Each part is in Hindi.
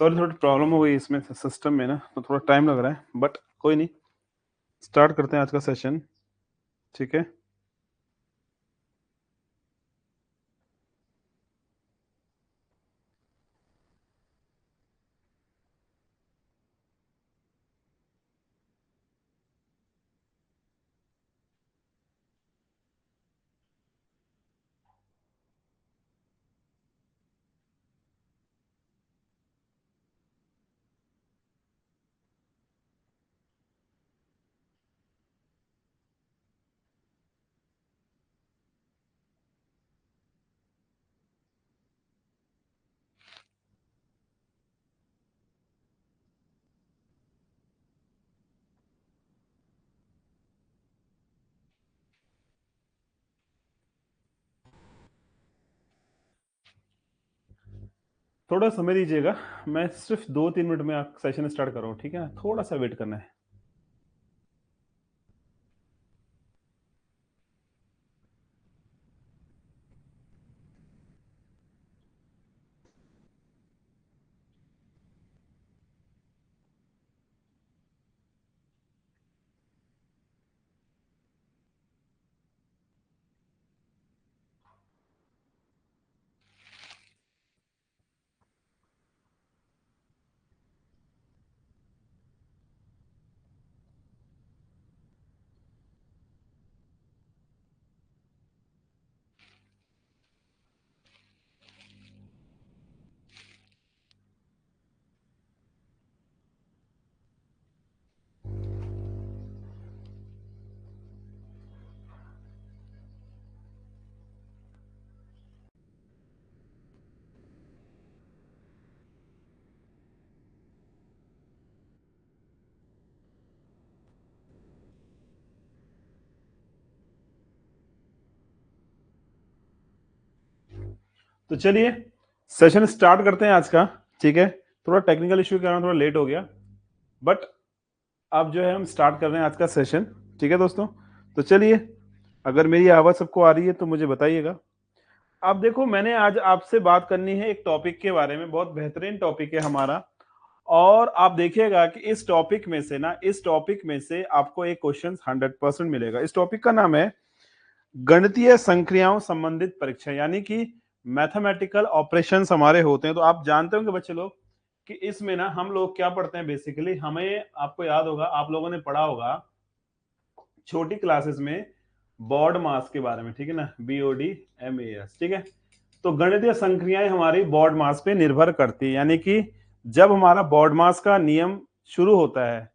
सॉरी, थोड़ी प्रॉब्लम हो गई इसमें सिस्टम में ना, तो थोड़ा टाइम लग रहा है, बट कोई नहीं। स्टार्ट करते हैं आज का सेशन। ठीक है। थोड़ा समय दीजिएगा। मैं सिर्फ 2-3 मिनट में सेशन स्टार्ट कर रहा हूँ, ठीक है। थोड़ा सा वेट करना है। तो चलिए सेशन स्टार्ट करते हैं आज का। ठीक है। थोड़ा टेक्निकल इश्यू के कारण थोड़ा लेट हो गया, बट अब जो है हम स्टार्ट कर रहे हैं आज का सेशन। ठीक है दोस्तों। तो चलिए, अगर मेरी आवाज सबको आ रही है तो मुझे बताइएगा। अब देखो, मैंने आज आपसे बात करनी है एक टॉपिक के बारे में। बहुत बेहतरीन टॉपिक है हमारा। और आप देखिएगा कि इस टॉपिक में से आपको एक क्वेश्चन 100% मिलेगा। इस टॉपिक का नाम है गणितीय संक्रियाओं संबंधित परीक्षा, यानी कि मैथमेटिकल ऑपरेशंस हमारे होते हैं। तो आप जानते होंगे बच्चे लोग कि इसमें ना हम लोग क्या पढ़ते हैं। बेसिकली हमें, आपको याद होगा, आप लोगों ने पढ़ा होगा छोटी क्लासेस में बॉड मास के बारे में। ठीक है ना, BOD MAS। ठीक है। तो गणितीय संक्रियाएं हमारी बॉड मास पे निर्भर करती है, यानी कि जब हमारा बॉड मास का नियम शुरू होता है,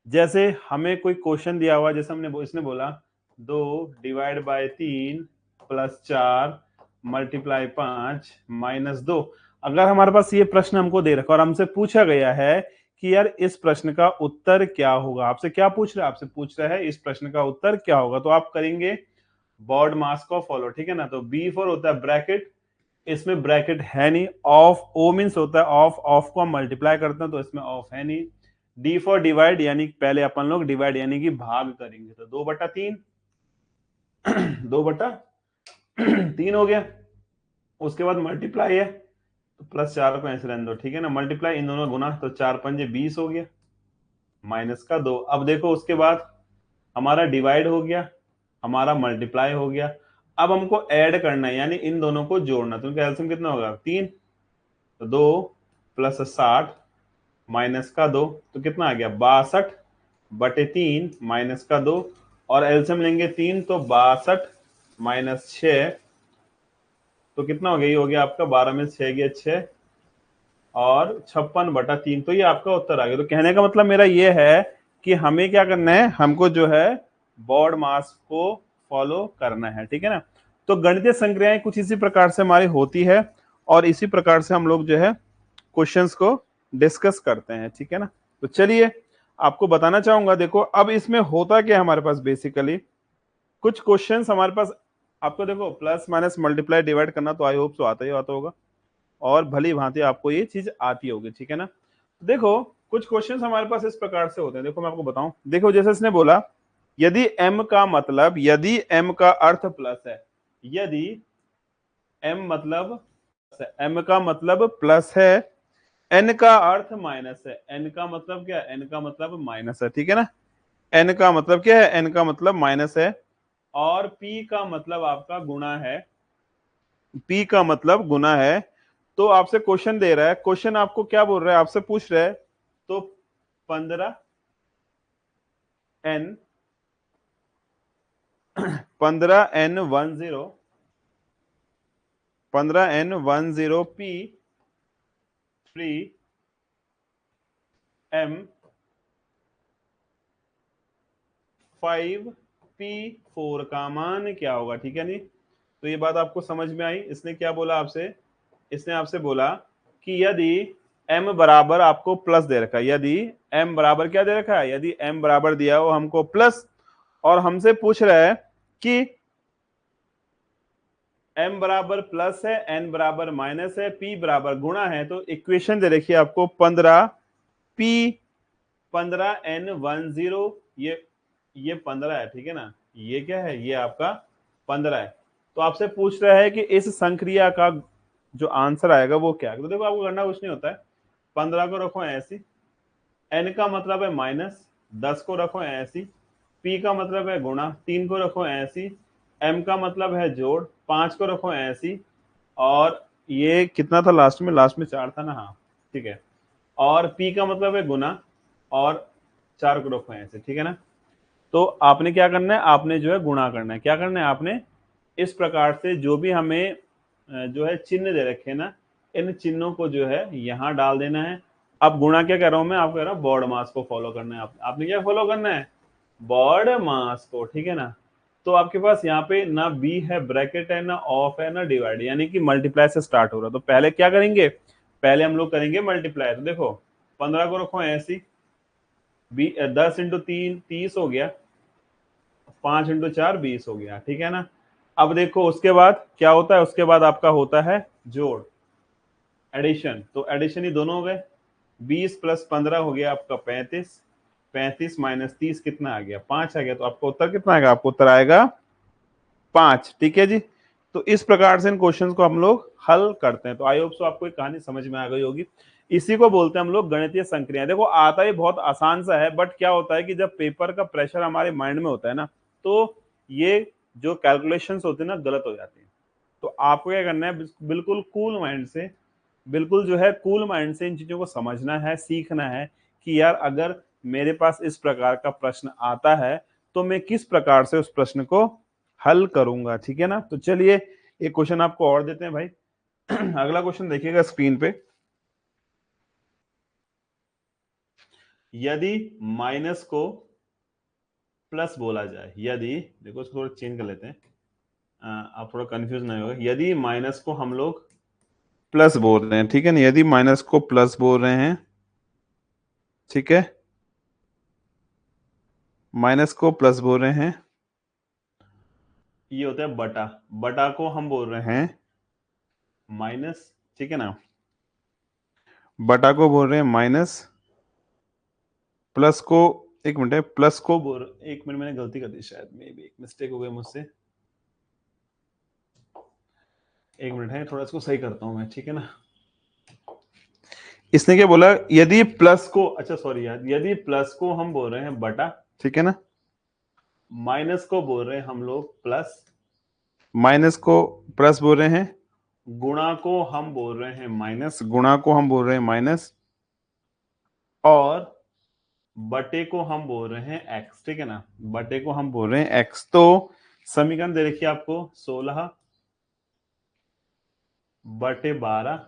जैसे हमें कोई क्वेश्चन दिया हुआ, जैसे इसने बोला 2/3 + 4 × 5 - 2। अगर हमारे पास ये प्रश्न हमको दे रखा और हमसे पूछा गया है कि यार इस प्रश्न का उत्तर क्या होगा, आपसे क्या पूछ रहा है, आपसे पूछ रहा है इस प्रश्न का उत्तर क्या होगा, तो आप करेंगे बॉड मास को फॉलो। ठीक है ना। तो B4 होता है ब्रैकेट, इसमें ब्रैकेट है नहीं। ऑफ, O मींस होता है ऑफ, ऑफ को हम मल्टीप्लाई करते हैं तो इसमें ऑफ है नहीं। D फॉर डिवाइड, यानी पहले अपन लोग डिवाइड यानी कि भाग करेंगे, तो 2/3 2/3 हो गया। उसके बाद मल्टीप्लाई है तो +4 को ऐसे रहने दो। ठीक है ना। मल्टीप्लाई, इन दोनों गुना, तो 4×5 = 20 हो गया, -2। अब देखो उसके बाद हमारा डिवाइड हो गया, हमारा मल्टीप्लाई हो गया। अब हमको ऐड करना है, यानी इन दोनों को जोड़ना। तो एलसीएम कितना होगा 3, तो 2 + 60 -2, तो कितना आ गया 62/3 -2। और एलसीएम लेंगे 3, तो 62 - 6, तो कितना हो गया, ये हो गया आपका 12 में 6 गया 6 और 56/3। तो ये आपका उत्तर आ गया। तो कहने का मतलब मेरा ये है कि हमें क्या करना है, हमको जो है बॉड मास को फॉलो करना है। ठीक है ना। तो गणितीय संक्रियाएं कुछ इसी प्रकार से हमारी होती है और इसी प्रकार से हम लोग जो है क्वेश्चंस को डिस्कस करते हैं। ठीक है ना। तो चलिए आपको बताना चाहूंगा, देखो अब इसमें होता क्या है हमारे पास। बेसिकली कुछ क्वेश्चंस हमारे पास, आपको देखो प्लस माइनस मल्टीप्लाई डिवाइड करना तो आई होप तो आता ही आता होगा और भली भांति आपको ये चीज आती होगी। ठीक है ना। देखो कुछ क्वेश्चंस हमारे पास इस प्रकार से होते हैं। देखो मैं आपको बताऊं, देखो जैसे इसने बोला यदि m का अर्थ प्लस है, यदि m का मतलब प्लस है, एन का अर्थ माइनस है, एन का मतलब क्या है, एन का मतलब माइनस है, ठीक है ना। एन का मतलब क्या है, एन का मतलब माइनस है। और पी का मतलब आपका गुना है, पी का मतलब गुना है। तो आपसे क्वेश्चन दे रहा है, क्वेश्चन आपको क्या बोल रहा है, आपसे पूछ रहा है तो 15n 15n 10 15n 10 p 3m 5p4 का मान क्या होगा, ठीक है नहीं। तो ये बात आपको समझ में आई। इसने क्या बोला आपसे, इसने आपसे बोला कि यदि m बराबर आपको प्लस दे रखा है, यदि m बराबर क्या दे रखा है, यदि m बराबर दिया हो हमको प्लस, और हमसे पूछ रहा है कि m बराबर प्लस है, n बराबर माइनस है, p बराबर गुणा है। तो इक्वेशन दे रखी है आपको 15p 15n 10, ये 15 है, ठीक है ना। ये क्या है, ये आपका 15 है। तो आपसे पूछ रहा है कि इस संक्रिया का जो आंसर आएगा वो क्या है। तो देखो आपको करना कुछ नहीं होता है, 15 को रखो ऐसी, n का मतलब है माइनस, 10 को रखो ऐसी, p का मतलब है गुणा, 3 को रखो ऐसी, m का मतलब है जोड़, 5 को रखो ऐसी, और ये कितना था लास्ट में, लास्ट में 4 था ना, हाँ ठीक है। और p का मतलब है गुना, और 4 को रखो ऐसे, ठीक है ना। तो आपने क्या करना है, आपने जो है गुणा करना है, क्या करना है आपने, इस प्रकार से जो भी हमें जो है चिन्ह दे रखे ना, इन चिन्हों को जो है यहाँ डाल देना है। अब गुणा क्या कर रहा हूं मैं, आपको कह रहा हूँ बॉड मास को फॉलो करना है। आपने क्या फॉलो करना है, बॉड मास को, ठीक है ना। तो आपके पास यहाँ पे ना बी है ब्रैकेट है, ना ऑफ है, ना डिवाइड, यानी कि मल्टीप्लाई से स्टार्ट हो रहा है। तो पहले क्या करेंगे, पहले हम लोग करेंगे मल्टीप्लाई। तो देखो 15 को रखो ऐसी, 10 × 3 30 हो गया, 5 × 4 20 हो गया, ठीक है ना। अब देखो उसके बाद क्या होता है, उसके बाद आपका होता है जोड़, एडिशन। तो एडिशन ही दोनों हो गए, 20 + 15 हो गया आपका 35, 35 - 30 कितना आ गया, 5 आ गया। तो आपको उत्तर कितना आएगा, आपको उत्तर आएगा 5, ठीक है जी। तो इस प्रकार से इन क्वेश्चंस को हम लोग हल करते हैं। तो आई होप सो आपको एक कहानी समझ में आ गई होगी। इसी को बोलते हैं हम लोग गणितीय संक्रियाएं। देखो आता ही बहुत आसान सा है, बट क्या होता है कि जब पेपर का प्रेशर हमारे माइंड में होता है ना, तो ये जो कैलकुलेशंस होते हैं ना गलत हो जाती हैं। तो आपको क्या करना है, बिल्कुल कूल माइंड से, बिल्कुल जो है कूल माइंड से इन चीजों को समझना है, सीखना है कि यार अगर मेरे पास इस प्रकार का प्रश्न आता है तो मैं किस प्रकार से उस प्रश्न को हल करूंगा, ठीक है ना। तो चलिए एक क्वेश्चन आपको और देते हैं भाई। अगला क्वेश्चन देखिएगा स्क्रीन पे, यदि माइनस को प्लस बोला जाए, यदि, देखो इसको थोड़ा चेंज कर लेते हैं, आप थोड़ा कंफ्यूज नहीं होगा। यदि माइनस को हम लोग प्लस बोल रहे हैं, ठीक है ना, यदि माइनस को प्लस बोल रहे हैं, ठीक है, माइनस को प्लस बोल रहे हैं, ये होता है बटा, बटा को हम बोल रहे हैं माइनस, ठीक है ना, बटा को बोल रहे हैं माइनस, प्लस को, एक मिनट है, प्लस को बोल, एक मिनट मैंने गलती कर दी शायद, मे भी एक मिस्टेक हो गई मुझसे, एक मिनट है, थोड़ा इसको सही करता हूं मैं, ठीक है ना। इसने क्या बोला, यदि प्लस को, अच्छा सॉरी यार, यदि प्लस को हम बोल रहे हैं बटा, ठीक है ना, माइनस को बोल रहे हैं हम लोग प्लस, माइनस को प्लस बोल रहे हैं, गुणा को हम बोल रहे हैं माइनस, गुणा को हम बोल रहे हैं माइनस, और बटे को हम बोल रहे हैं एक्स, ठीक है ना, बटे को हम बोल रहे हैं एक्स। तो समीकरण दे रखिए आपको 16/12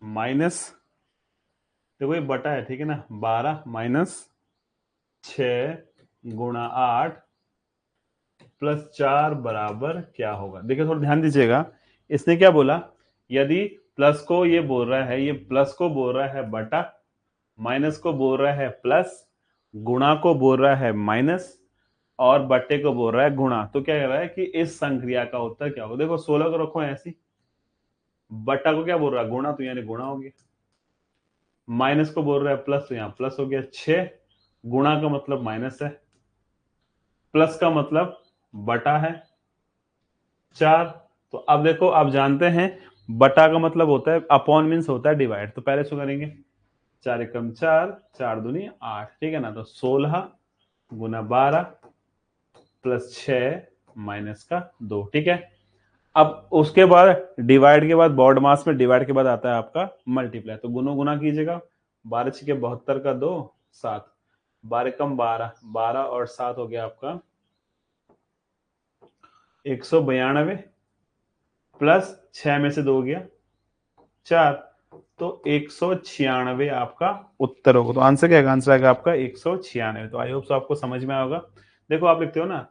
माइनस, देखो ये बटा है, ठीक है ना, 12 माइनस 6 × 8 + 4 बराबर क्या होगा। देखिए थोड़ा ध्यान दीजिएगा, इसने क्या बोला, यदि प्लस को ये बोल रहा है, ये प्लस को बोल रहा है बटा, माइनस को बोल रहा है प्लस, गुणा को बोल रहा है माइनस, और बट्टे को बोल रहा है गुणा। तो क्या कह रहा है कि इस संक्रिया का उत्तर क्या होगा। देखो 16 को रखो ऐसी, बट्टा को क्या बोल रहा है गुणा, तो यानी गुणा हो गया, माइनस को बोल रहा है प्लस, तो यहाँ प्लस हो गया, 6 गुणा का मतलब माइनस है, प्लस का मतलब बटा है 4। तो अब देखो आप जानते हैं बटा का मतलब होता है अपॉन, मीन्स होता है डिवाइड। तो पहले इसको करेंगे, 4 एकम 4, 4 दूनी 8, ठीक है ना। तो 16 गुना 12 प्लस 6 माइनस का 2, ठीक है। अब उसके बाद डिवाइड के बाद बॉड मास में डिवाइड के बाद आता है आपका मल्टीप्लाई। तो गुना गुना कीजिएगा, 12 6 72 का 2 7, 12 कम 12, 12 और 7 हो गया आपका 192 प्लस 6 में से 2 गया 4, तो 196 आपका उत्तर होगा। तो आंसर क्या है? आंसर आएगा आपका 196। तो आई होप सो आपको समझ में आएगा। देखो आप लिखते हो ना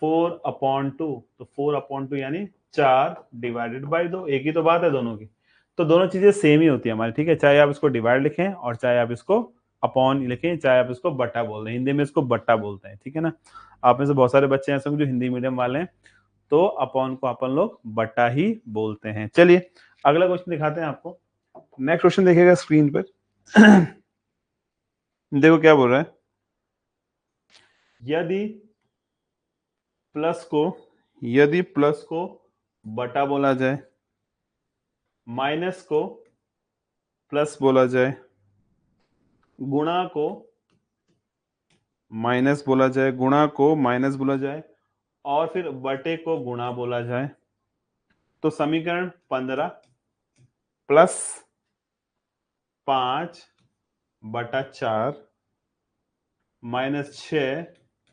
4/2, तो 4/2 यानी 4 डिवाइडेड बाई 2, एक ही तो बात है दोनों की। तो दोनों चीजें सेम ही होती है हमारी, ठीक है। चाहे आप इसको डिवाइड लिखें और चाहे आप इसको अपॉन लिखें, चाहे आप इसको बट्टा बोल दें, हिंदी में इसको बट्टा बोलते हैं, ठीक है ना। आप में से बहुत सारे बच्चे ऐसे होंगे जो हिंदी मीडियम वाले हैं, तो अपॉन को अपन लोग बट्टा ही बोलते हैं। चलिए अगला क्वेश्चन दिखाते हैं आपको। नेक्स्ट क्वेश्चन देखिएगा स्क्रीन पर। देखो क्या बोल रहा है, यदि प्लस को बटा बोला जाए, माइनस को प्लस बोला जाए, गुणा को माइनस बोला जाए, गुणा को माइनस बोला जाए, और फिर बटे को गुणा बोला जाए, तो समीकरण 15 प्लस 5/4 माइनस 6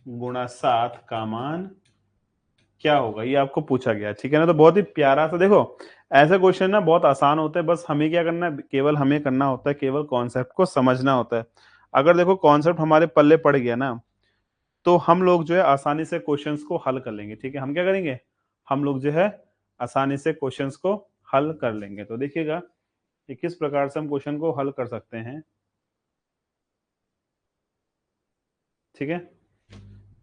गुणा 7 का मान क्या होगा, ये आपको पूछा गया, ठीक है ना। तो बहुत ही प्यारा सा, देखो ऐसा क्वेश्चन ना बहुत आसान होता है, बस हमें क्या करना है, केवल हमें करना होता है, केवल कॉन्सेप्ट को समझना होता है। अगर देखो कॉन्सेप्ट हमारे पल्ले पड़ गया ना, तो हम लोग जो है आसानी से क्वेश्चंस को हल कर लेंगे, ठीक है। हम क्या करेंगे, हम लोग जो है आसानी से क्वेश्चंस को हल कर लेंगे। तो देखिएगा कि किस प्रकार से हम क्वेश्चन को हल कर सकते हैं, ठीक है।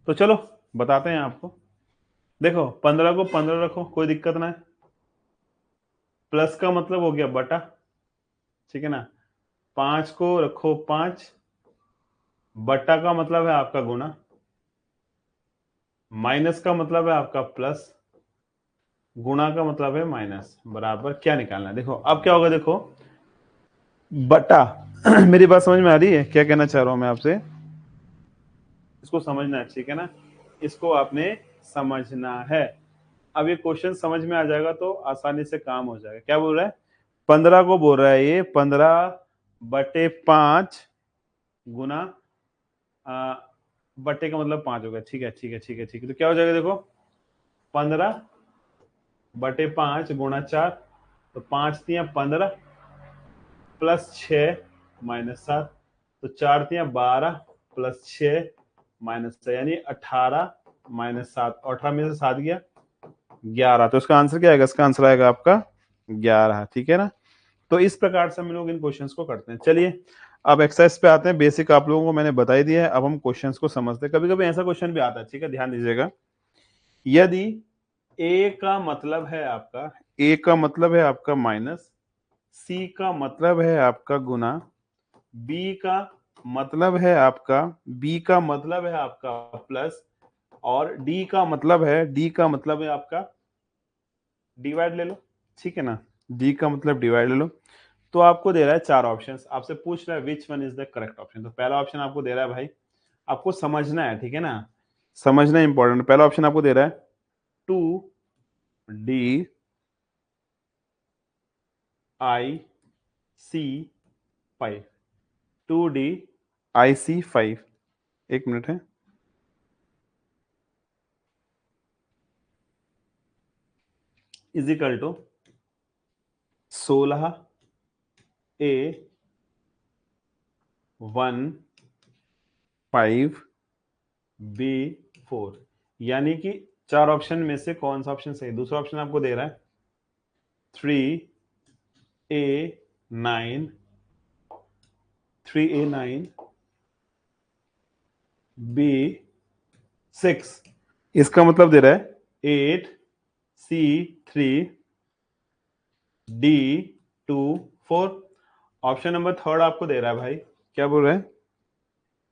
तो चलो बताते हैं आपको। देखो 15 को 15 रखो, कोई दिक्कत ना है। प्लस का मतलब हो गया बटा, ठीक है ना। 5 को रखो 5, बटा का मतलब है आपका गुना, माइनस का मतलब है आपका प्लस, गुणा का मतलब है माइनस, बराबर क्या निकालना है। देखो अब क्या होगा, देखो बटा मेरी बात समझ में आ रही है, क्या कहना चाह रहा हूं मैं आपसे, इसको समझना है, ठीक है ना। इसको आपने समझना है। अब ये क्वेश्चन समझ में आ जाएगा तो आसानी से काम हो जाएगा। क्या बोल रहा है, 15 को बोल रहा है ये 15/5 गुना बटे का मतलब 5 हो गया, ठीक है ठीक है ठीक है ठीक है। तो क्या हो जाएगा, देखो 15/5 गुणा 4, तो 5 तिया 15 प्लस 6 माइनस 7, तो 4 तिया 12 प्लस 6 माइनस 6, यानी 18 माइनस 7, और 18 में से 7 गया 11। तो इसका आंसर क्या आएगा, इसका आंसर आएगा आपका 11, ठीक है ना। तो इस प्रकार से हम लोग इन क्वेश्चंस को करते हैं। चलिए अब एक्सरसाइज पे आते हैं। बेसिक आप लोगों को मैंने बता ही दिया है, अब हम क्वेश्चंस को समझते हैं। कभी कभी ऐसा क्वेश्चन भी आता है, ठीक है, ध्यान दीजिएगा। यदि ए का मतलब है आपका, ए का मतलब है आपका माइनस, सी का मतलब है आपका गुना, बी का मतलब है आपका, बी का मतलब है आपका प्लस, और डी का मतलब है आपका डिवाइड ले लो, ठीक है ना। डी का मतलब डिवाइड ले लो। तो आपको दे रहा है 4 ऑप्शंस, आपसे पूछ रहा है which one is the correct option. तो पहला ऑप्शन आपको दे रहा है भाई, आपको समझना है, ठीक है ना, समझना इंपॉर्टेंट। पहला ऑप्शन आपको दे रहा है 2DIC5, 2DIC5, एक मिनट है, इज इक्वल टू 16A15B4, यानी कि 4 ऑप्शन में से कौन सा ऑप्शन सही। दूसरा ऑप्शन आपको दे रहा है 3A9, 3A9B6, इसका मतलब दे रहा है 8C3D24। ऑप्शन नंबर थर्ड आपको दे रहा है भाई, क्या बोल रहे हैं,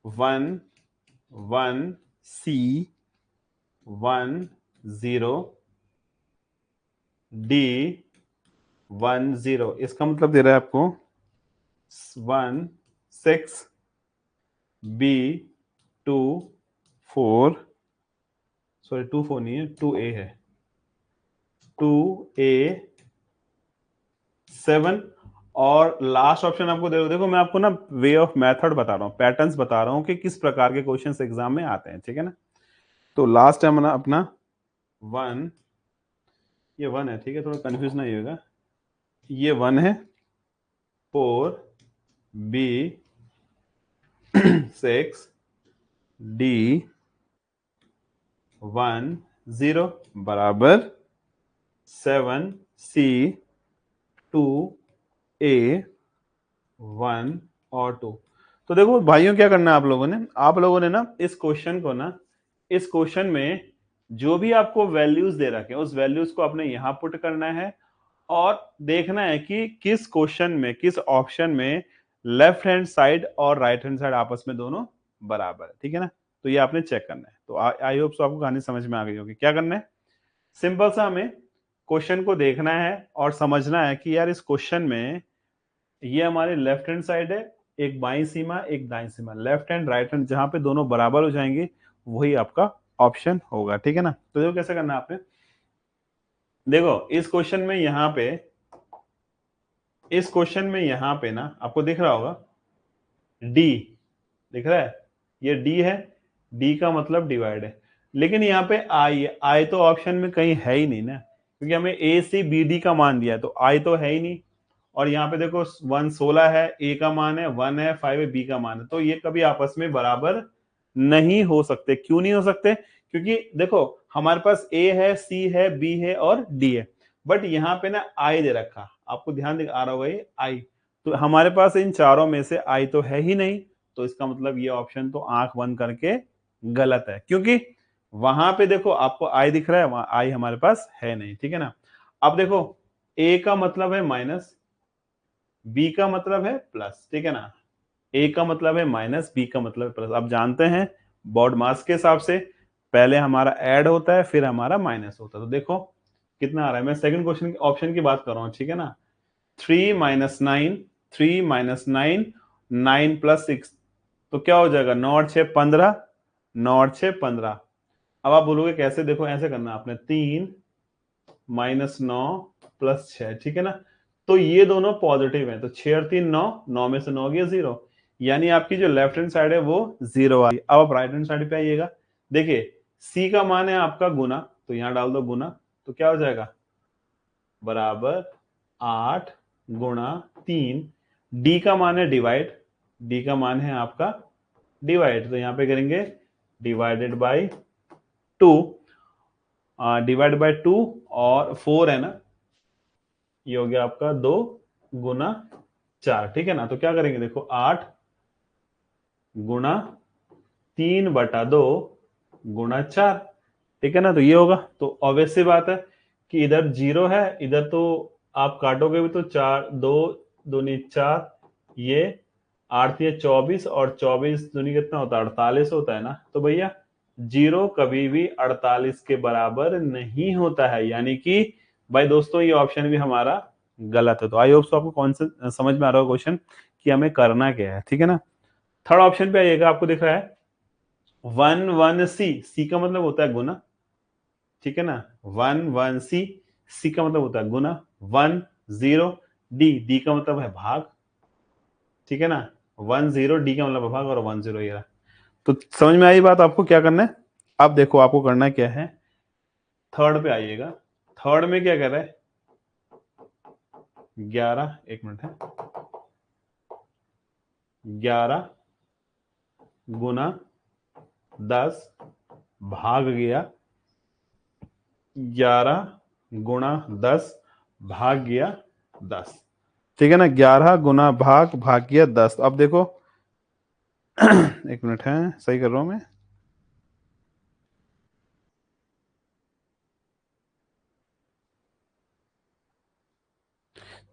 11C10D 1 0, इसका मतलब दे रहा है आपको 1 6 B 2 4, सॉरी 2 4 नहीं है, 2 A है, 2 A 7। और लास्ट ऑप्शन आपको देखो मैं आपको ना वे ऑफ मेथड बता रहा हूँ, पैटर्न्स बता रहा हूँ कि किस प्रकार के क्वेश्चंस एग्जाम में आते हैं, ठीक है ना। तो लास्ट टाइम ना अपना 1, ये 1 है, ठीक है, थोड़ा कंफ्यूज नहीं होगा, ये 1 है, 4 B 6 D 1 0 बराबर 7 C 2 A 1 और 2। तो देखो भाइयों, क्या करना है आप लोगों ने ना इस क्वेश्चन को ना, इस क्वेश्चन में जो भी आपको वैल्यूज दे रखे हैं उस वैल्यूज को आपने यहां पुट करना है और देखना है कि किस क्वेश्चन में, किस ऑप्शन में लेफ्ट हैंड साइड और राइट हैंड साइड आपस में दोनों बराबर है, ठीक है ना। तो ये आपने चेक करना है। तो आई होप सो आपको कहानी समझ में आ गई होगी। क्या करना है, सिंपल सा हमें क्वेश्चन को देखना है और समझना है कि यार इस क्वेश्चन में ये हमारे लेफ्ट हैंड साइड है, एक बाईं सीमा एक दाईं सीमा, लेफ्ट हैंड राइट हैंड जहां पे दोनों बराबर हो जाएंगे वही आपका ऑप्शन होगा, ठीक है ना। तो देखो कैसे करना है आपने, देखो इस क्वेश्चन में यहां पे, इस क्वेश्चन में यहां पे ना आपको दिख रहा होगा डी, दिख रहा है, ये डी है, डी का मतलब डिवाइड है, लेकिन यहाँ पे आई है, आई तो ऑप्शन में कहीं है ही नहीं ना, क्योंकि हमें ए सी बी डी का मान दिया है, तो आई तो है ही नहीं। और यहाँ पे देखो 1 16 है, ए का मान है 1 है, 5 है, बी का मान है, तो ये कभी आपस में बराबर नहीं हो सकते। क्यों नहीं हो सकते, क्योंकि देखो हमारे पास ए है, सी है, बी है और डी है, बट यहाँ पे ना आई दे रखा, आपको ध्यान आ रहा होगा ये आई, तो हमारे पास इन चारों में से आई तो है ही नहीं, तो इसका मतलब ये ऑप्शन तो आंख बंद करके गलत है, क्योंकि वहां पे देखो आपको आई दिख रहा है, वहां आई हमारे पास है नहीं, ठीक है ना। अब देखो ए का मतलब है माइनस, बी का मतलब है प्लस, ठीक है ना, ए का मतलब है माइनस, बी का मतलब है प्लस। आप जानते हैं बोर्ड मास के हिसाब से पहले हमारा ऐड होता है फिर हमारा माइनस होता है। तो देखो कितना आ रहा है, मैं सेकंड क्वेश्चन ऑप्शन की बात कर रहा हूं, ठीक है ना। 3 माइनस 9, 3 माइनस 9, 9 प्लस 6, तो क्या हो जाएगा 9 और 6 15, 9 और 6 15। अब आप बोलोगे कैसे, देखो ऐसे करना आपने, 3 माइनस 9 प्लस 6, ठीक है ना। तो ये दोनों पॉजिटिव हैं, तो 6 और 3 9, 9 में से 9 गया 0, यानी आपकी जो लेफ्ट हैंड साइड है वो 0 आ गई। अब आप राइट हैंड साइड पे आइएगा, देखिए सी का मान है आपका गुना, तो यहां डाल दो गुना, तो क्या हो जाएगा बराबर 8 गुणा 3। डी का मान है डिवाइड, डी का मान है आपका डिवाइड, तो यहां पे करेंगे डिवाइडेड बाई 2, डिवाइड बाई 2, और 4 है ना, ये हो गया आपका 2 गुना 4, ठीक है ना। तो क्या करेंगे, देखो 8 गुणा 3/2 गुणा 4, ठीक है ना। तो ये होगा, तो ऑब्वियस सी बात है कि इधर 0 है, इधर तो आप काटोगे भी तो 4 2 दूनी 4, ये 8 ये 24, और 24 दूनी कितना होता है 48 होता है ना। तो भैया 0 कभी भी 48 के बराबर नहीं होता है, यानी कि भाई दोस्तों ये ऑप्शन भी हमारा गलत है। तो आई होप सो आपको कौन सा समझ में आ रहा होगा क्वेश्चन कि हमें करना क्या है, ठीक है ना। थर्ड ऑप्शन पे आइएगा, आपको दिख रहा है 1 1 सी, सी का मतलब होता है गुना, ठीक है ना, 1 1 सी, सी का मतलब होता है गुना, 1 0 डी, डी का मतलब है भाग, ठीक है ना, 1 0 डी का मतलब है भाग, और 1 0 ये रहा। तो समझ में आई बात, आपको क्या करना है। अब देखो आपको करना क्या है, थर्ड पे आइएगा, थर्ड में क्या कर रहा है 11, एक मिनट है, 11 गुना 10 भाग गया 11 गुणा 10 भाग गया 10, ठीक है ना, 11 गुना भाग गया 10। अब देखो एक मिनट है, सही कर रहा हूं मैं,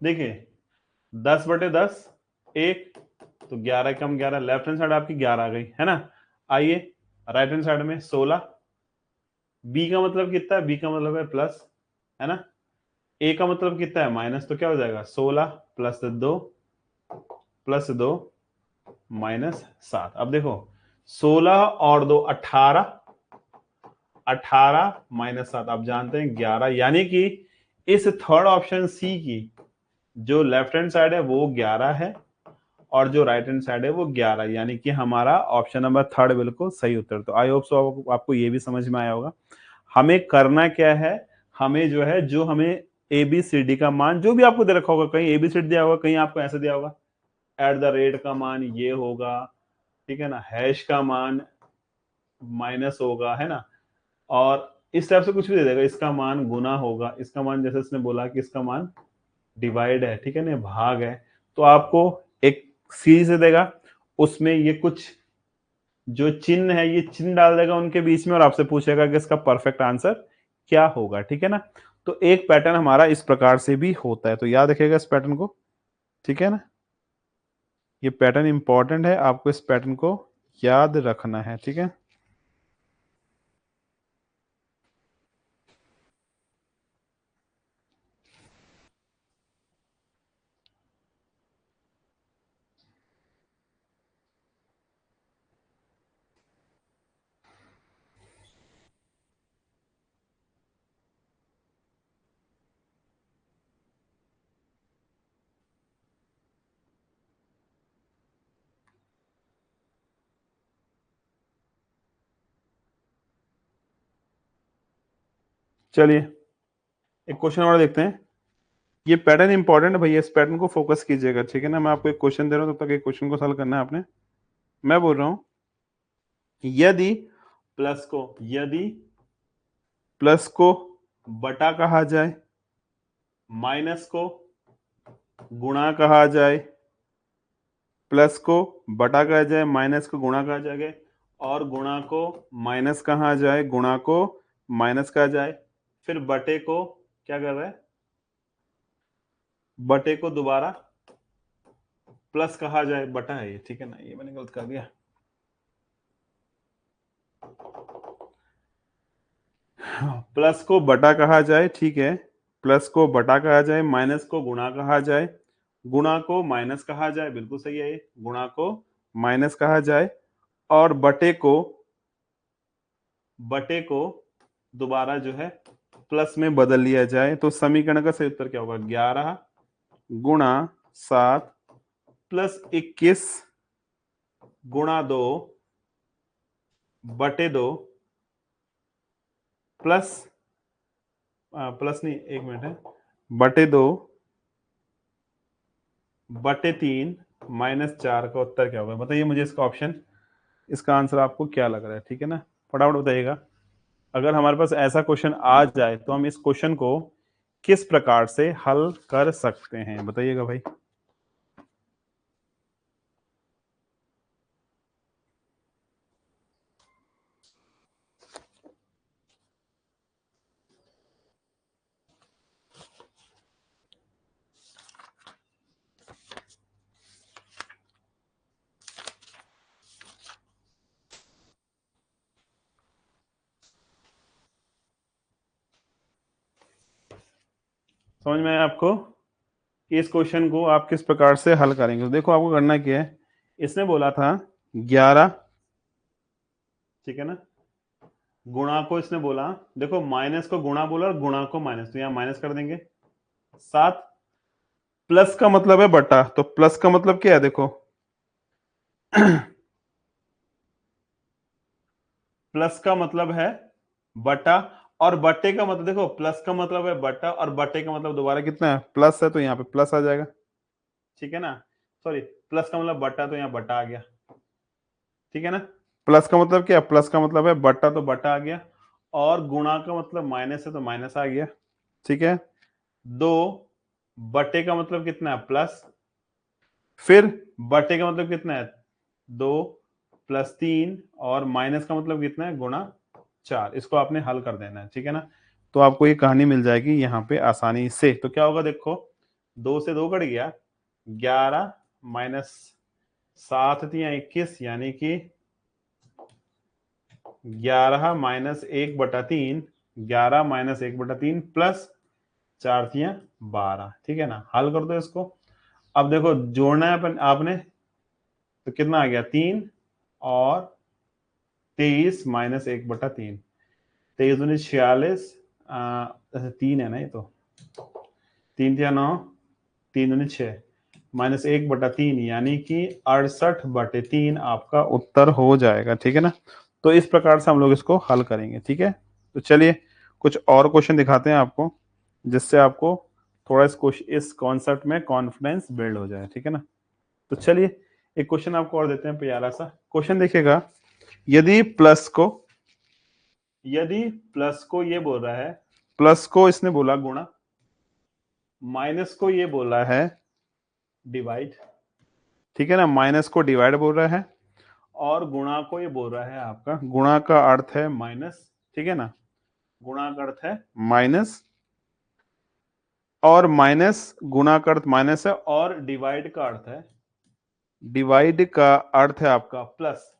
देखिए 10/10 1, तो 11 कम 11, लेफ्ट हैंड साइड आपकी 11 आ गई है ना। आइए राइट हैंड साइड में 16, बी का मतलब कितना है, बी का मतलब है प्लस, है ना, ए का मतलब कितना है माइनस, तो क्या हो जाएगा 16 प्लस 2 माइनस 7। अब देखो 16 और 2 18, 18 माइनस 7 आप जानते हैं 11, यानी कि इस थर्ड ऑप्शन सी की जो लेफ्ट हैंड साइड है वो 11 है और जो राइट हैंड साइड है वो 11, यानी कि हमारा ऑप्शन नंबर थर्ड बिल्कुल सही उत्तर। तो आई होप सो आपको ये भी समझ में आया होगा। हमें करना क्या है, हमें जो है जो हमें ए बी सी डी का मान जो भी आपको दे रखा होगा, कहीं ए बी सी डी दिया होगा, कहीं आपको ऐसे दिया होगा एट द रेट का मान ये होगा, ठीक है ना, हैश का मान माइनस होगा, है ना, और इस टाइप से कुछ भी दे देगा, इसका मान गुना होगा, इसका मान जैसे इसने बोला कि इसका मान डिवाइड है, ठीक है ना, भाग है, तो आपको एक सीरीज से देगा, उसमें ये कुछ जो चिन्ह है ये चिन्ह डाल देगा उनके बीच में और आपसे पूछेगा कि इसका परफेक्ट आंसर क्या होगा, ठीक है ना। तो एक पैटर्न हमारा इस प्रकार से भी होता है, तो याद रखिएगा इस पैटर्न को, ठीक है ना। ये पैटर्न इंपॉर्टेंट है, आपको इस पैटर्न को याद रखना है, ठीक है। चलिए एक क्वेश्चन और देखते हैं। ये पैटर्न इंपॉर्टेंट है भैया, इस पैटर्न को फोकस कीजिएगा, ठीक है ना। मैं आपको एक क्वेश्चन दे रहा हूं, तब तक एक क्वेश्चन को सॉल्व करना है आपने। मैं बोल रहा हूं यदि यदि प्लस को बटा कहा जाए, माइनस को गुणा कहा जाए, प्लस को बटा कहा जाए, माइनस को गुणा कहा जाए, और गुणा को माइनस कहा जाए, गुणा को माइनस कहा जाए, फिर बटे को क्या कर रहा है, बटे को दोबारा प्लस कहा जाए, बटा है ये, ठीक है ना, ये मैंने गलत कर दिया। प्लस को बटा कहा जाए, ठीक है, प्लस को बटा कहा जाए, माइनस को गुणा कहा जाए, गुणा को माइनस कहा जाए, बिल्कुल सही है ये, गुणा को माइनस कहा जाए, और बटे को दोबारा जो है प्लस में बदल लिया जाए, तो समीकरण का सही उत्तर क्या होगा, 11 गुणा 7 प्लस 21 गुणा 2 बटे 2 प्लस प्लस नहीं, एक मिनट है, बटे 2 बटे 3 माइनस 4 का उत्तर क्या होगा, बताइए मुझे इसका ऑप्शन, इसका आंसर आपको क्या लग रहा है, ठीक है ना, फटाफट बताइएगा। अगर हमारे पास ऐसा क्वेश्चन आ जाए तो हम इस क्वेश्चन को किस प्रकार से हल कर सकते हैं, बताइएगा भाई। समझ में आया आपको कि इस क्वेश्चन को आप किस प्रकार से हल करेंगे। तो देखो आपको करना क्या है, इसने बोला था 11, ठीक है ना, गुणा को इसने बोला, देखो माइनस को गुणा बोला और गुणा को माइनस, तो यहां माइनस कर देंगे, 7 प्लस का मतलब है बटा, तो प्लस का मतलब क्या है देखो प्लस का मतलब है बटा, और बटे का मतलब देखो, प्लस का मतलब है बटा और बटे का मतलब दोबारा कितना है, प्लस है, तो यहाँ पे प्लस आ जाएगा, ठीक है ना, सॉरी, प्लस का मतलब बटा, तो यहाँ बटा आ गया, ठीक है ना। प्लस का मतलब क्या, प्लस का मतलब है बटा, तो बटा आ गया, और गुणा का मतलब माइनस है, तो माइनस आ गया, ठीक है। 2 बटे का मतलब कितना है, प्लस, फिर बटे का मतलब कितना है, 2 प्लस 3, और माइनस का मतलब कितना है, गुणा 4, इसको आपने हल कर देना है, ठीक है ना। तो आपको ये कहानी मिल जाएगी यहाँ पे आसानी से। तो क्या होगा देखो, 2 से 2 कट गया, 11 माइनस 7 तिया 21, यानी कि 11 माइनस 1/3, 11 माइनस 1/3 प्लस 4 तियां 12, ठीक है ना। हल कर दो इसको। अब देखो जोड़ना है अपन आपने, तो कितना आ गया 3 और 23 माइनस 1/3, 23 दूनी 46, 3 है ना ये तो, 3 तिया 9, 3 दूनी 6 माइनस 1/3 यानी कि 68/3 आपका उत्तर हो जाएगा, ठीक है ना। तो इस प्रकार से हम लोग इसको हल करेंगे, ठीक है। तो चलिए कुछ और क्वेश्चन दिखाते हैं आपको, जिससे आपको थोड़ा इस कॉन्सेप्ट में कॉन्फिडेंस बिल्ड हो जाए, ठीक है ना। तो चलिए एक क्वेश्चन आपको और देते हैं प्यारा सा क्वेश्चन। देखिएगा, यदि प्लस को ये बोल रहा है, प्लस को इसने बोला गुणा, माइनस को ये बोला है डिवाइड, ठीक है ना। माइनस को डिवाइड बोल रहा है और गुणा को ये बोल रहा है आपका, गुणा का अर्थ है माइनस, ठीक है ना। गुणा का अर्थ है माइनस, और माइनस गुणा का अर्थ माइनस है, और डिवाइड का अर्थ है, डिवाइड का अर्थ है आपका प्लस।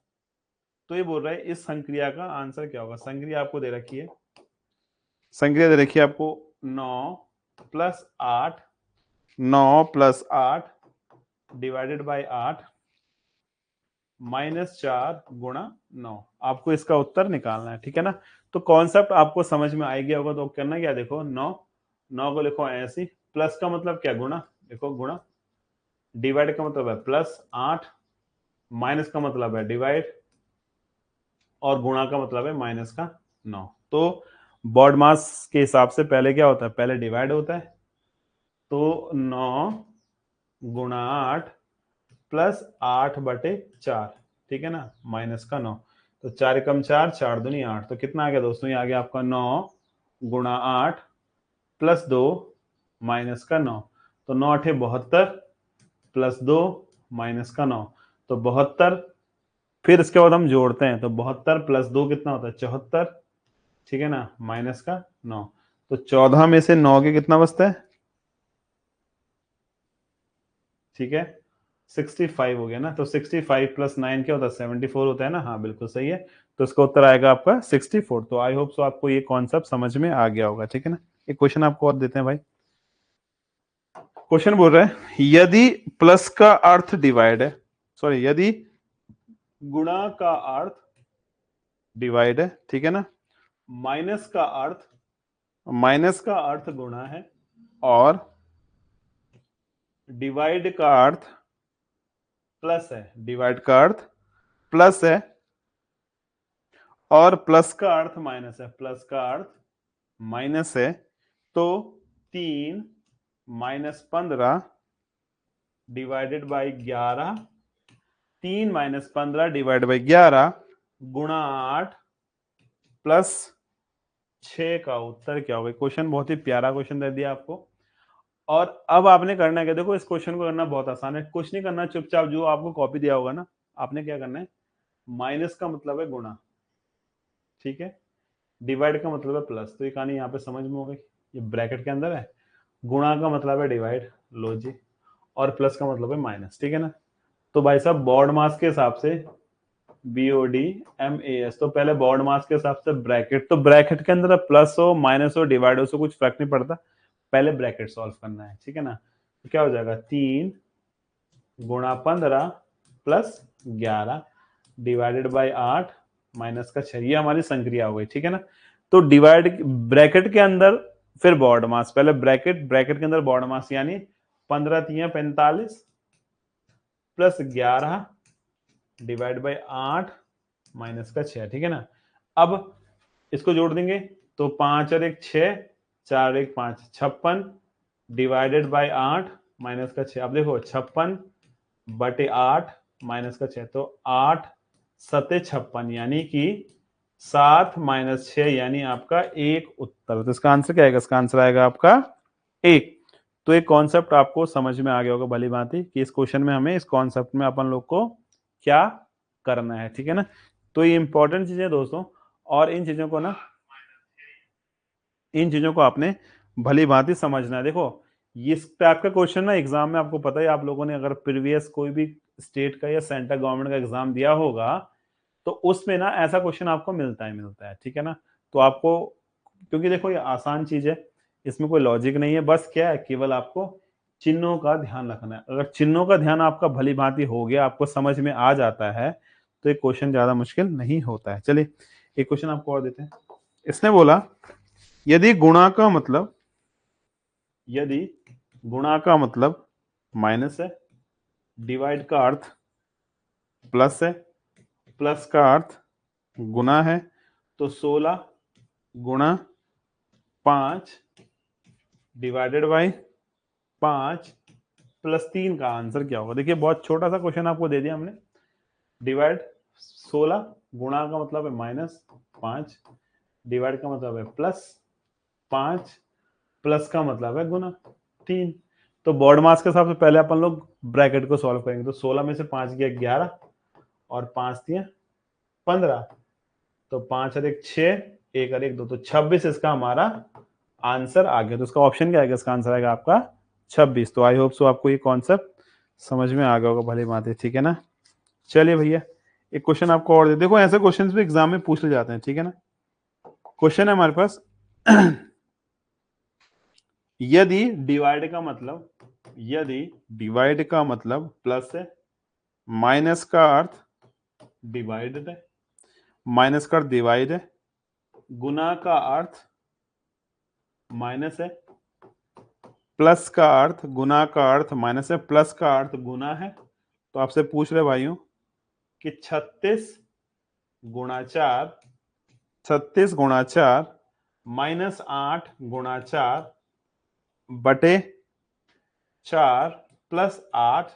तो ये बोल रहा है इस संक्रिया का आंसर क्या होगा। संक्रिया आपको दे रखी है, संक्रिया दे रखी है आपको 9+8, 9+8 डिवाइडेड बाई 8 -4 गुणा 9। आपको इसका उत्तर निकालना है, ठीक है ना। तो कॉन्सेप्ट आपको समझ में आ गया होगा। तो करना क्या, देखो 9 को लिखो ऐसे, प्लस का मतलब क्या, गुणा, देखो गुणा, डिवाइड का मतलब है +8, माइनस का मतलब है डिवाइड, और गुणा का मतलब है माइनस का 9। तो बॉड मास के हिसाब से पहले क्या होता है, पहले डिवाइड होता है। तो 9 गुणा 8 प्लस 8/4, ठीक है ना, माइनस का 9। तो 4 कम 4, 4 दूनी 8, तो कितना आ गया दोस्तों, ये आ गया आपका 9 गुणा 8 प्लस 2 माइनस का 9। तो 9 8 72 प्लस 2 माइनस का 9, तो 72। फिर इसके बाद हम जोड़ते हैं, तो 72 प्लस 2 कितना होता है, 74, ठीक है ना, माइनस का 9। तो 14 में से 9 के कितना बचता है, ठीक है, 65 हो गया ना। तो 65 प्लस 9 क्या होता है, 74 होता है ना। हाँ बिल्कुल सही है। तो इसका उत्तर आएगा आपका 64। तो आई होप सो आपको ये कॉन्सेप्ट समझ में आ गया होगा, ठीक है ना। एक क्वेश्चन आपको और देते हैं भाई। क्वेश्चन बोल रहा है, यदि प्लस का अर्थ डिवाइड है, सॉरी, यदि गुणा का अर्थ डिवाइड है, ठीक है ना, माइनस का अर्थ गुणा है, और डिवाइड का अर्थ प्लस है, डिवाइड का अर्थ प्लस है, और प्लस का अर्थ माइनस है, प्लस का अर्थ माइनस है। तो 3 - 15 डिवाइडेड बाई 11, 3 - 15 डिवाइड बाई 11 गुणा 8 प्लस 6 का उत्तर क्या होगा। क्वेश्चन बहुत ही प्यारा क्वेश्चन दे दिया आपको। और अब आपने करना क्या, देखो इस क्वेश्चन को करना बहुत आसान है, कुछ नहीं करना, चुपचाप जो आपको कॉपी दिया होगा ना, आपने क्या करना है, माइनस का मतलब है गुणा, ठीक है, डिवाइड का मतलब है प्लस। तो ये कहानी यहाँ पे समझ में हो गई, ये ब्रैकेट के अंदर है, गुणा का मतलब है डिवाइड, लो जी, और प्लस का मतलब है माइनस, ठीक है ना। तो भाई साहब बॉड मास के हिसाब से BODMAS, तो पहले बॉड मास के हिसाब से ब्रैकेट, तो ब्रैकेट के अंदर प्लस हो माइनस हो डिवाइड हो, कुछ फर्क नहीं पड़ता, पहले ब्रैकेट सॉल्व करना है, ठीक है ना। तो क्या हो जाएगा, 3 गुणा 15 प्लस 11 डिवाइडेड बाई 8 माइनस का 6, ये हमारी संक्रिया हो गई, ठीक है ना। तो डिवाइड ब्रैकेट के अंदर फिर बॉड मास, पहले ब्रैकेट, ब्रैकेट के अंदर बॉड मास, यानी 15 तियां 45 प्लस 11 डिवाइड बाई 8 माइनस का 6, ठीक है ना। अब इसको जोड़ देंगे, तो 5 और 1 6, 4 और 1 5, 56 डिवाइडेड बाई 8 माइनस का 6। अब देखो 56/8 माइनस का 6, तो 8 7 56, यानी कि 7 - 6, यानी आपका 1 उत्तर। तो इसका आंसर क्या आएगा, इसका आंसर आएगा आपका 1। तो एक कॉन्सेप्ट आपको समझ में आ गया होगा भली भांति कि इस क्वेश्चन में हमें, इस कॉन्सेप्ट में अपन लोग को क्या करना है, ठीक है ना। तो ये इंपॉर्टेंट चीजें दोस्तों, और इन चीजों को ना, इन चीजों को आपने भली भांति समझना है। देखो इस टाइप का क्वेश्चन ना एग्जाम में, आपको पता है, आप लोगों ने अगर प्रीवियस कोई भी स्टेट का या सेंट्रल गवर्नमेंट का एग्जाम दिया होगा, तो उसमें ना ऐसा क्वेश्चन आपको मिलता है, ठीक है ना। तो आपको, क्योंकि देखो ये आसान चीज है, इसमें कोई लॉजिक नहीं है, बस क्या है, केवल आपको चिन्हों का ध्यान रखना है। अगर चिन्हों का ध्यान आपका भली भांति हो गया, आपको समझ में आ जाता है, तो एक क्वेश्चन ज्यादा मुश्किल नहीं होता है। चलिए एक क्वेश्चन आपको और देते हैं। इसने बोला यदि गुणा का मतलब माइनस है, डिवाइड का अर्थ प्लस है, प्लस का अर्थ गुना है, तो 16 गुणा 5 डिवाइडेड बाई 5 प्लस 3 का आंसर क्या होगा। देखिए बहुत छोटा सा क्वेश्चन आपको दे दिया हमने। डिवाइड 16, गुणा का मतलब है माइनस 5, डिवाइड का मतलब है प्लस 5, प्लस का मतलब है गुना 3। तो बॉड मास के हिसाब से पहले अपन लोग ब्रैकेट को सॉल्व करेंगे। तो 16 में से 5 गया 11 और 5 दिया 15, तो 5 और 1 6, 1 और 1 2, तो 26 इसका हमारा आंसर आ गया। तो इसका ऑप्शन क्या आएगा, इसका आंसर आएगा आपका 26। तो आई होप सो आपको ये कॉन्सेप्ट समझ में आ गया होगा भली बात है, ठीक है ना। चलिए भैया एक क्वेश्चन आपको और दे, देखो ऐसे क्वेश्चंस भी एग्जाम में पूछ ले जाते हैं, ठीक है ना। क्वेश्चन है हमारे पास यदि डिवाइड का मतलब प्लस है, माइनस का अर्थ डिवाइडेड है, माइनस का अर्थ डिवाइड है, गुना का अर्थ माइनस है, प्लस का अर्थ गुना का अर्थ माइनस है, प्लस का अर्थ गुना है, तो आपसे पूछ रहे भाइयों कि 36 गुणा 4 माइनस 8 गुणा 4 बटे 4 प्लस 8,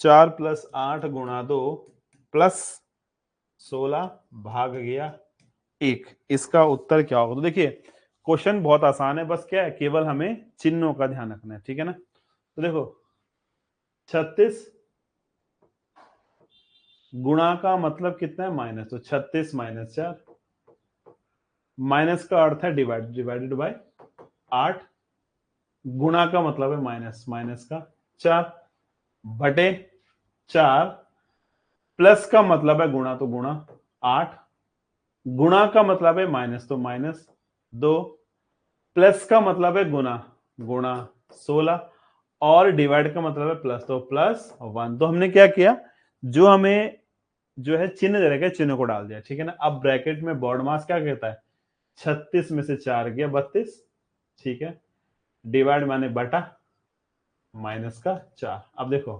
4 प्लस 8 गुणा 2 प्लस 16 भाग गया 1, इसका उत्तर क्या होगा। तो देखिए क्वेश्चन बहुत आसान है, बस क्या है, केवल हमें चिन्हों का ध्यान रखना है, ठीक है ना। तो देखो 36 गुणा का मतलब कितना है, माइनस, तो 36 माइनस 4, माइनस का अर्थ है डिवाइडेड बाय 8, गुणा का मतलब है माइनस, माइनस का 4 बटे 4, प्लस का मतलब है गुणा, तो गुणा 8, गुणा का मतलब है माइनस, तो माइनस 2, प्लस का मतलब है गुना, गुणा 16, और डिवाइड का मतलब है प्लस, तो प्लस 1। तो हमने क्या किया, जो हमें जो है चिन्ह दे रखा है, चिन्ह को डाल दिया, ठीक है ना। अब ब्रैकेट में बॉड मास क्या कहता है, 36 में से 4 गया 32, ठीक है, डिवाइड माने बटा, माइनस का 4। अब देखो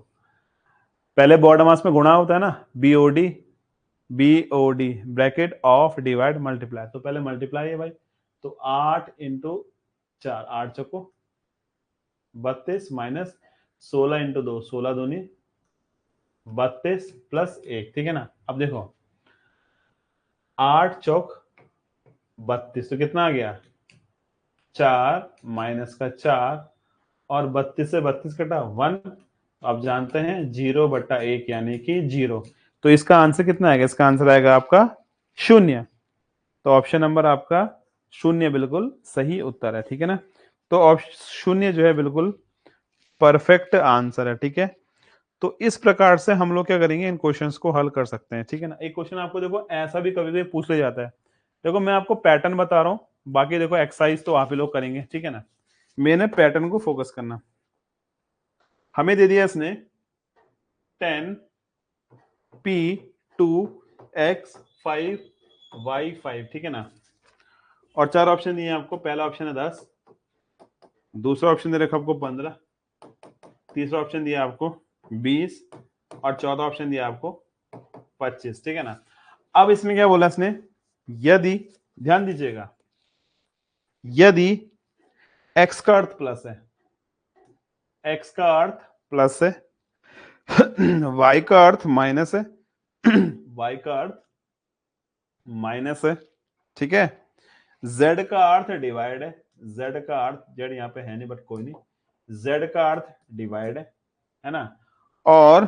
पहले बॉड मास में गुणा होता है ना, BOD bracket of divide multiply, तो पहले मल्टीप्लाई है भाई, तो 8 इंटू 4, 8 चौको 32 माइनस 16 इंटू 2, 16 दूनी 32 प्लस 1, ठीक है ना। अब देखो 8 चौक 32, तो कितना आ गया 4 माइनस का 4, और 32 से 32 कटा 1, आप जानते हैं 0/1 यानी कि 0। तो इसका आंसर कितना आएगा, इसका आंसर आएगा आपका 0। तो ऑप्शन नंबर आपका 0 बिल्कुल सही उत्तर है, ठीक है ना। तो ऑप्शन 0 जो है बिल्कुल परफेक्ट आंसर है, ठीक है। तो इस प्रकार से हम लोग क्या करेंगे, इन क्वेश्चंस को हल कर सकते हैं, ठीक है ना। एक क्वेश्चन आपको देखो ऐसा भी कभी कभी पूछ ले जाता है, देखो मैं आपको पैटर्न बता रहा हूं, बाकी देखो एक्सरसाइज तो आप ही लोग करेंगे, ठीक है ना। मैंने पैटर्न को फोकस करना, हमें दे दिया इसने 10p2x5y5, ठीक है ना। और 4 ऑप्शन दिए आपको, पहला ऑप्शन है 10, दूसरा ऑप्शन दे रखा आपको 15, तीसरा ऑप्शन दिया आपको 20, और चौथा ऑप्शन दिया आपको 25, ठीक है ना। अब इसमें क्या बोला इसने, यदि, ध्यान दीजिएगा, यदि x का अर्थ प्लस है, x का अर्थ प्लस है, y का अर्थ माइनस है, y का अर्थ माइनस है, ठीक है, z का अर्थ डिवाइड है, z का अर्थ, z यहाँ पे है नहीं बट कोई नहीं, z का अर्थ डिवाइड है ना, और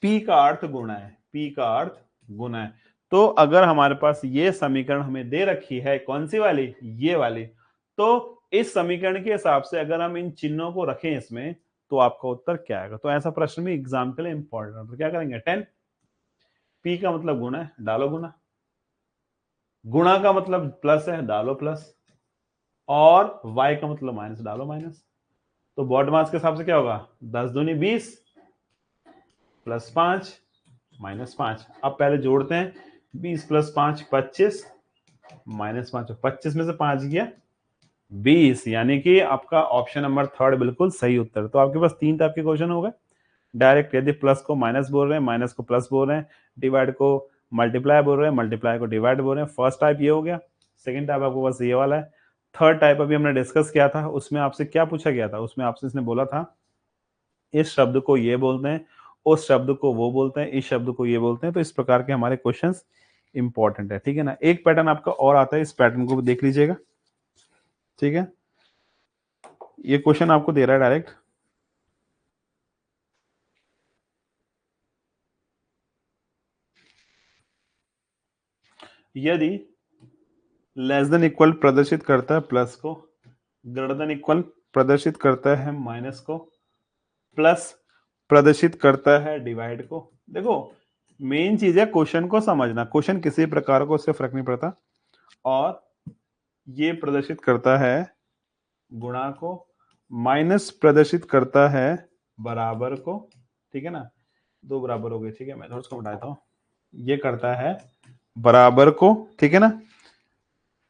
p का अर्थ गुणा है, p का अर्थ गुणा है। तो अगर हमारे पास ये समीकरण हमें दे रखी है, कौन सी वाली, ये वाली, तो इस समीकरण के हिसाब से अगर हम इन चिन्हों को रखें इसमें, तो आपका उत्तर क्या आएगा। तो ऐसा प्रश्न भी एग्जाम के लिए इंपॉर्टेंट है। तो क्या करेंगे, 10, p का मतलब गुणा है, डालो गुणा, गुणा का मतलब प्लस है, डालो प्लस, और y का मतलब माइनस डालो माइनस। तो बॉड मास के हिसाब से क्या होगा, 10 दूनी 20 प्लस 5 माइनस 5। अब पहले जोड़ते हैं, 20 प्लस 5 25 माइनस 5, 25 में से 5 गया 20, यानी कि आपका ऑप्शन नंबर थर्ड बिल्कुल सही उत्तर। तो आपके पास 3 टाइप के क्वेश्चन हो गए, डायरेक्ट यदि प्लस को माइनस बोल रहे हैं, माइनस को प्लस बोल रहे हैं, डिवाइड को मल्टीप्लाई बोल रहे हैं, मल्टीप्लाई को डिवाइड बोल रहे हैं। फर्स्ट टाइप ये हो गया। सेकंड टाइप आपको बस ये वाला है। थर्ड टाइप अभी हमने डिस्कस किया था, उसमें आपसे क्या पूछा गया था, उसमें आपसे इसने बोला था इस शब्द को ये बोलते हैं, उस शब्द को वो बोलते हैं, इस शब्द को ये बोलते हैं। तो इस प्रकार के हमारे क्वेश्चंस इंपॉर्टेंट है, ठीक है ना। एक पैटर्न आपका और आता है, इस पैटर्न को भी देख लीजिएगा, ठीक है। ये क्वेश्चन आपको दे रहा है डायरेक्ट, यदि लेस देन इक्वल प्रदर्शित करता है प्लस को, ग्रेटर देन इक्वल प्रदर्शित करता है माइनस को, प्लस प्रदर्शित करता है डिवाइड को। देखो मेन चीज है क्वेश्चन को समझना, क्वेश्चन किसी प्रकार को उससे फर्क नहीं पड़ता। और ये प्रदर्शित करता है गुणा को, माइनस प्रदर्शित करता है बराबर को, ठीक है ना। दो बराबर हो गए, ठीक है, मैं थोड़ा सा बताता हूँ। ये करता है बराबर को, ठीक है ना,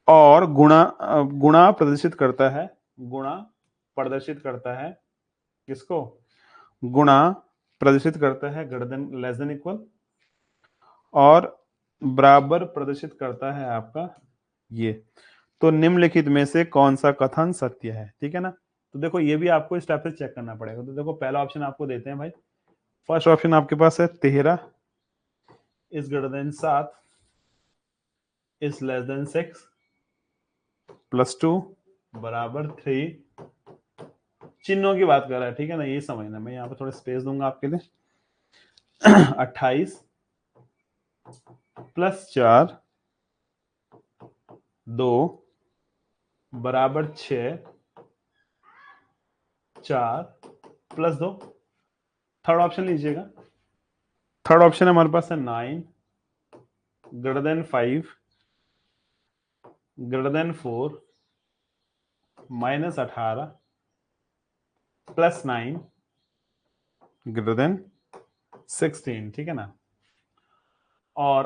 और गुणा प्रदर्शित करता है, गुणा प्रदर्शित करता है किसको, गुणा प्रदर्शित करता है greater than less than equal, और बराबर प्रदर्शित करता है आपका ये। तो निम्नलिखित में से कौन सा कथन सत्य है, ठीक है ना। तो देखो ये भी आपको इस टाइप से चेक करना पड़ेगा। तो देखो पहला ऑप्शन आपको देते हैं भाई, फर्स्ट ऑप्शन आपके पास है 13 is greater than 7 is less than 6 plus 2 बराबर 3। चिन्हों की बात कर रहा है, ठीक है ना, ये समझना। मैं यहाँ पे थोड़ा स्पेस दूंगा आपके लिए। 28 प्लस 4 2 बराबर 6, 4 प्लस 2। थर्ड ऑप्शन लीजिएगा, थर्ड ऑप्शन हमारे पास है 9 greater than 5 greater than 4 minus 18 plus 9 greater than 16, ठीक है ना। और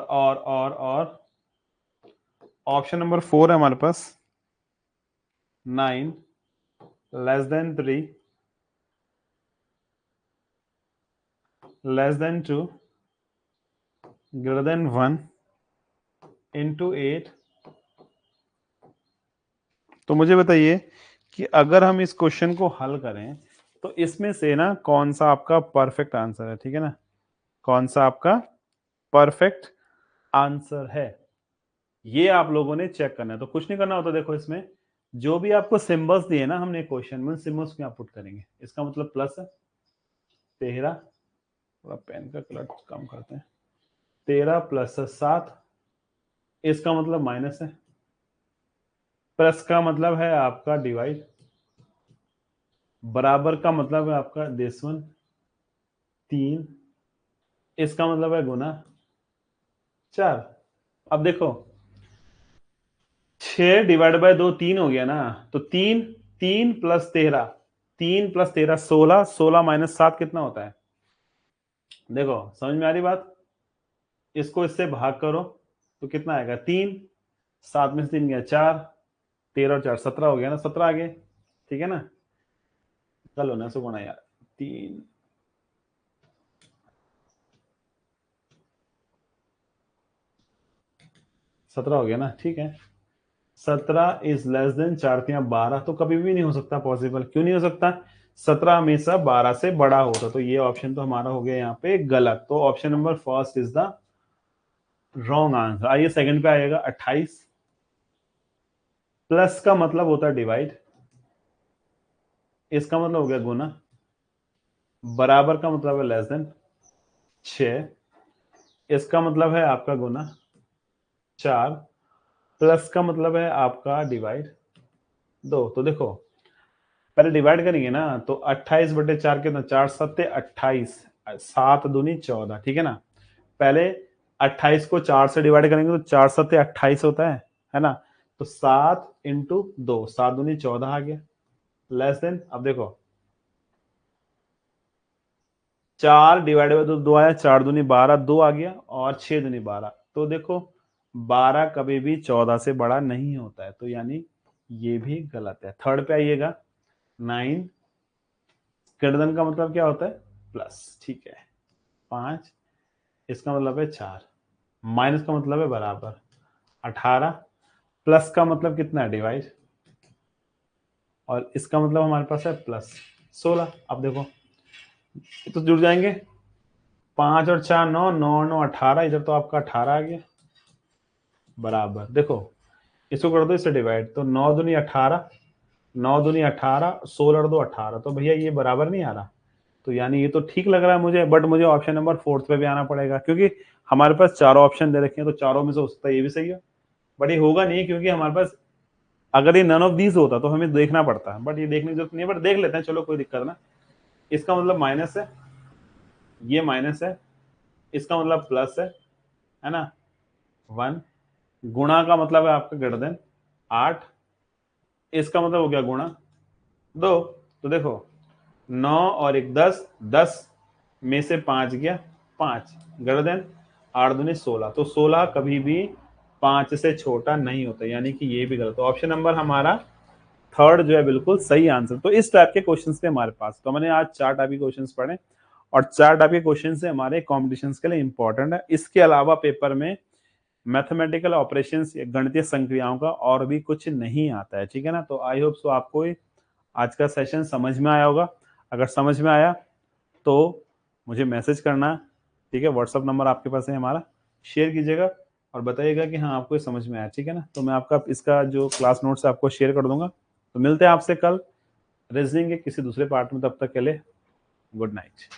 ऑप्शन नंबर 4 है हमारे पास 9 less than 3 less than 2 greater than 1 into 8। तो मुझे बताइए कि अगर हम इस क्वेश्चन को हल करें तो इसमें से ना कौन सा आपका परफेक्ट आंसर है, ठीक है ना, कौन सा आपका परफेक्ट आंसर है, ये आप लोगों ने चेक करना है। तो कुछ नहीं करना होता, देखो इसमें जो भी आपको सिंबल्स दिए ना हमने क्वेश्चन में, सिंबल्स को आप पुट करेंगे। इसका मतलब प्लस है 13, थोड़ा पेन का कलर कम करते हैं, 13 प्लस 7, इसका मतलब माइनस है, प्लस का मतलब है आपका डिवाइड, बराबर का मतलब है आपका देशवन 3, इसका मतलब है गुना 4। अब देखो 6 डिवाइड बाय 2 3 हो गया ना, तो 3 3 प्लस 13, 3 प्लस 13 16, 16 माइनस 7 कितना होता है, देखो समझ में आ रही बात। इसको इससे भाग करो तो कितना आएगा, 3, 7 में से 3 गया 4, 13 और 4 17 हो गया ना, 17 आ गए, ठीक है ना। चलो ना सो गुणा यार, 3 17 हो गया ना, ठीक है। 17 इज लेस देन 4 3 12, तो कभी भी नहीं हो सकता पॉसिबल। क्यों नहीं हो सकता, 17 हमेशा 12 से बड़ा होता। तो ये ऑप्शन तो हमारा हो गया यहाँ पे गलत। तो option number first is the wrong answer. आइए सेकंड पे आएगा 28, प्लस का मतलब होता है डिवाइड, इसका मतलब हो गया गुना, बराबर का मतलब है लेस देन 6, इसका मतलब है आपका गुना 4, प्लस का मतलब है आपका डिवाइड 2। तो देखो पहले डिवाइड करेंगे ना, तो 28/4 कितना, 4 7 28, 7 दूनी 14, ठीक है ना। पहले 28 को 4 से डिवाइड करेंगे तो 4 7 28 होता है ना। तो 7 इंटू 2, 7 दूनी 14 आ गया, लेस देन, अब देखो 4 डिवाइडेड बाई 2 आया, 4 दूनी 12, 2 आ गया, और 6 दूनी 12। तो देखो 12 कभी भी 14 से बड़ा नहीं होता है, तो यानी ये भी गलत है। थर्ड पे आइएगा, 9 ग्रेटर देन का मतलब क्या होता है, प्लस, ठीक है। 5, इसका मतलब है 4, माइनस का मतलब है बराबर, 18, प्लस का मतलब कितना है, डिवाइड, और इसका मतलब हमारे पास है प्लस 16। अब देखो तो जुड़ जाएंगे, 5 और 4 9, 9 और 9 18, इधर तो आपका 18 आ गया, बराबर, देखो इसको कर दो इससे डिवाइड, तो 9 दूनी 18, 9 दूनी 18, 16 और 2 18, तो भैया ये बराबर नहीं आ रहा। तो यानी ये तो ठीक लग रहा है मुझे, बट मुझे ऑप्शन नंबर 4 पे भी आना पड़ेगा, क्योंकि हमारे पास चारों ऑप्शन दे रखे हैं, तो चारों में से हो सकता है ये भी सही है, बट ये होगा नहीं, क्योंकि हमारे पास अगर ये नन ऑफ दीज होता तो हमें देखना पड़ता है, बट ये देखने की जरूरत नहीं है, बट देख लेते हैं, चलो कोई दिक्कत ना। इसका मतलब माइनस है, ये माइनस है, इसका मतलब प्लस है ना, 1, गुणा का मतलब है आपका ग्रेटर देन 8, इसका मतलब हो गया गुणा 2। तो देखो 9 और 1 10, 10 में से 5 गया 5, ग्रेटर देन 8 दूनी 16, तो 16 कभी भी 5 से छोटा नहीं होता, यानी कि ये भी गलत। तो ऑप्शन नंबर हमारा थर्ड जो है बिल्कुल सही आंसर। तो इस टाइप के क्वेश्चन थे हमारे पास। तो मैंने आज 4 टाइप के क्वेश्चन पढ़े, और 4 टाइप के क्वेश्चन से हमारे कॉम्पिटिशन के लिए इंपॉर्टेंट है। इसके अलावा पेपर में मैथमेटिकल ऑपरेशंस, गणितीय संक्रियाओं का और भी कुछ नहीं आता है, ठीक है ना। तो आई होप सो आपको आज का सेशन समझ में आया होगा। अगर समझ में आया तो मुझे मैसेज करना, ठीक है, व्हाट्सअप नंबर आपके पास है हमारा, शेयर कीजिएगा और बताइएगा कि हाँ आपको ये समझ में आया, ठीक है ना। तो मैं आपका इसका जो क्लास नोट्स है आपको शेयर कर दूंगा। तो मिलते हैं आपसे कल रीजनिंग के किसी दूसरे पार्ट में, तब तक के लिए गुड नाइट।